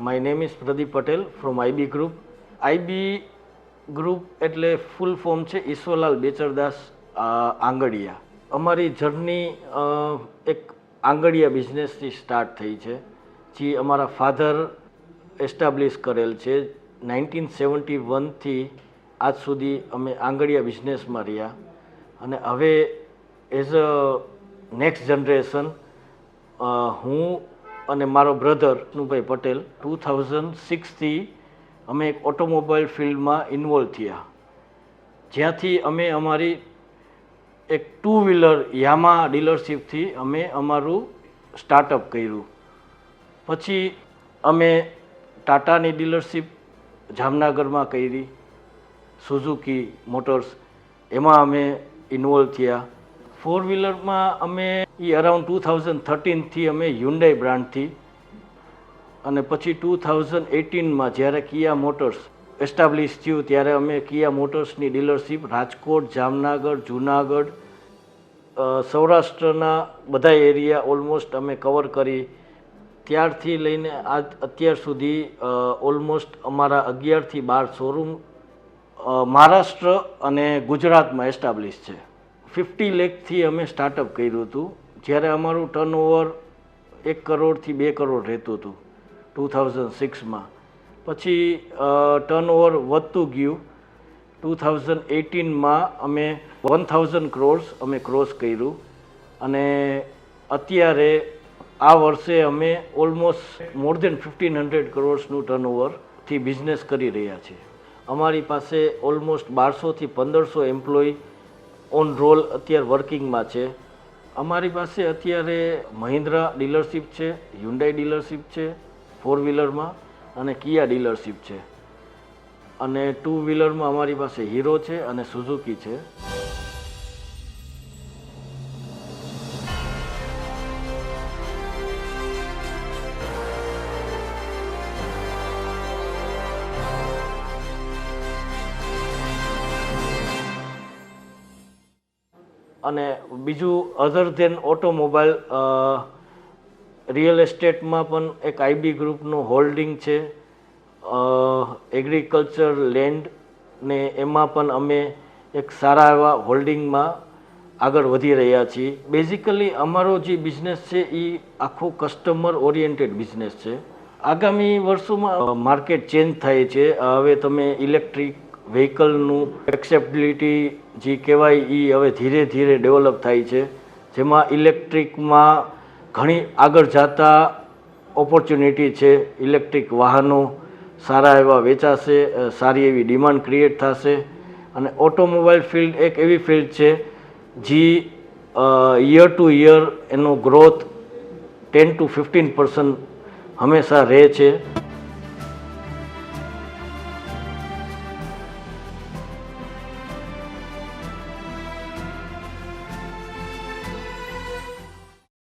My name is Pradeep Patel from IB Group. IB Group એટલે full form છે ઈશ્વરલાલ બેચરદાસ આંગડિયા. અમારી journey એક આંગડિયા બિઝનેસથી start થઈ છે, જે અમારા ફાધર એસ્ટાબ્લિશ કરેલ છે. 1971થી આજ સુધી અમે આંગડિયા બિઝનેસમાં રહ્યા અને હવે એઝ અ નેક્સ્ટ જનરેશન હું અને મારો બ્રધર વિષ્ણુભાઈ પટેલ 2006થી અમે એક ઓટોમોબાઈલ ફિલ્ડમાં ઇન્વોલ્વ થયા, જ્યાંથી અમે અમારી એક 2 વ્હીલર યામા ડીલરશીપથી અમે અમારું સ્ટાર્ટઅપ કર્યું. પછી અમે ટાટાની ડીલરશીપ જામનગરમાં કરી, સુઝુકી મોટર્સ એમાં અમે ઇન્વોલ્વ થયા. 4 વ્હીલરમાં અમે અરાઉન્ડ 2013થી અમે હ્યુન્ડાઈ બ્રાન્ડથી, અને પછી 2018માં જ્યારે કિયા મોટર્સ એસ્ટાબ્લિશ થયું ત્યારે અમે કિયા મોટર્સની ડીલરશીપ રાજકોટ, જામનગર, જૂનાગઢ, સૌરાષ્ટ્રના બધા એરિયા ઓલમોસ્ટ અમે કવર કરી. ત્યારથી લઈને આજ અત્યાર સુધી ઓલમોસ્ટ અમારા 11થી 12 શોરૂમ મહારાષ્ટ્ર અને ગુજરાતમાં એસ્ટાબ્લિશ છે. 50 લાખથી અમે સ્ટાર્ટઅપ કર્યું હતું, જ્યારે અમારું ટર્નઓવર 1 કરોડથી 2 કરોડ રહેતું હતું 2006માં. પછી ટર્નઓવર વધતું ગયું. 2018માં અમે 1000 crores અમે ક્રોસ કર્યું અને અત્યારે આ વર્ષે અમે ઓલમોસ્ટ મોર દેન 1500 crores ટર્નઓવરથી બિઝનેસ કરી રહ્યા છીએ. અમારી પાસે ઓલમોસ્ટ 1200થી 1500 એમ્પ્લોય ઓન રોલ અત્યારે વર્કિંગમાં છે. અમારી પાસે અત્યારે મહિન્દ્રા ડીલરશીપ છે, હ્યુન્ડાઈ ડીલરશીપ છે 4 વ્હીલરમાં, અને કિયા ડીલરશીપ છે, અને 2 વ્હીલરમાં અમારી પાસે હીરો છે અને સુઝુકી છે. અને બીજું અધર ધેન ઓટોમોબાઈલ રિયલ એસ્ટેટમાં પણ એક આઈબી ગ્રુપનું હોલ્ડિંગ છે. એગ્રીકલ્ચર લેન્ડ ને એમાં પણ અમે એક સારા એવા હોલ્ડિંગમાં આગળ વધી રહ્યા છીએ. બેઝિકલી અમારો જે બિઝનેસ છે એ આખો કસ્ટમર ઓરિએન્ટેડ બિઝનેસ છે. આગામી વર્ષોમાં માર્કેટ ચેન્જ થાય છે. હવે તમે ઇલેક્ટ્રિક વ્હીકલનું એક્સેપ્ટેબિલિટી જે કહેવાય એ હવે ધીરે ધીરે ડેવલપ થાય છે, જેમાં ઇલેક્ટ્રિકમાં ઘણી આગળ જતા ઓપોર્ચ્યુનિટી છે. ઇલેક્ટ્રિક વાહનો સારા એવા વેચાશે, સારી એવી ડિમાન્ડ ક્રિએટ થશે. અને ઓટોમોબાઈલ ફિલ્ડ એક એવી ફિલ્ડ છે જે યર ટુ યર એનો ગ્રોથ 10 to 15% હંમેશા રહે છે.